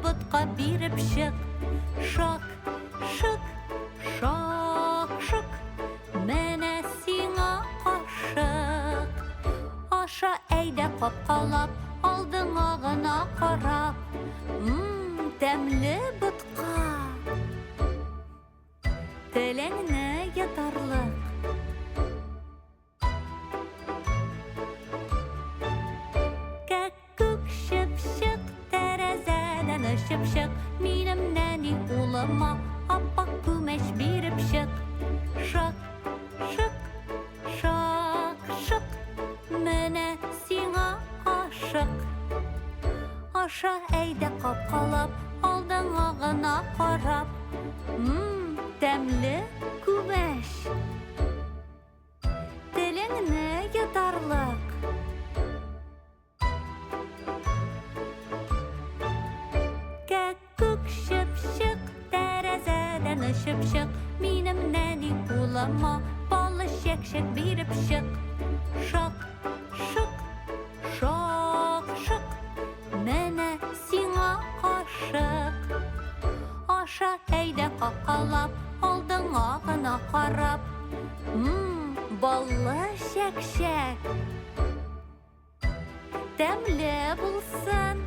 ботка биреп чык. Шак, шык, шак, шык, менә сиңа кашык. Аша әйдә капкалап, алдыңа гына карап. Тәмле ботка, телеңне йотарлык. Кәккүк чыпчык, тәрәзәдән очып чык. Минем нәни улыма аппак күмәч биреп чык. Шак, шык, шак, шык, менә сиңа кашык. Аша әйдә капкалап, алдыңа гына карап. Тәмле күмәч, телеңне йотарлык. Кәккүк чыпчык, тәрәзәдән очып чык. Минем нәни улыма балы чәкчәк биреп чык. Шак, шык, шак, шык, менә сиңа кашык. Аша әйдә капкалап, алдыңа гына карап. Баллы чәкчәк, тәмле булсын.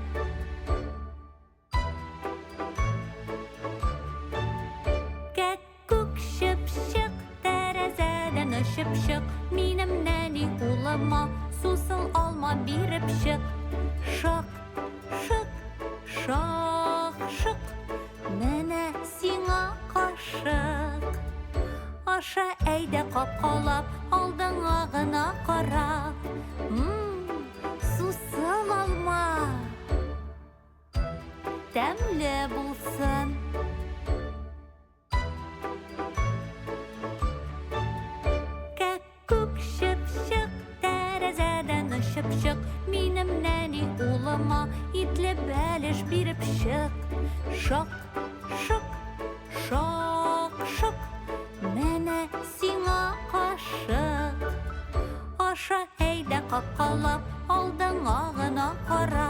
Кәккүк чыпчык, тәрәзәдән очып чык. Минем нәни улыма сусыл алма биреп чык. Шак, шык, шак, шык, менә сиңа кашык. Аша әйдә капкалап, алдыңа гына карап. Сусыл алма, тәмле булсын. Кәккүк чыпчык, тәрәзәдән очып чык. Минем нәни улыма итле бәлеш биреп чык. Шак, шык, шак, шык, менә сиңа кашык. Аша әйдә капкалап, алдыңа гына карап.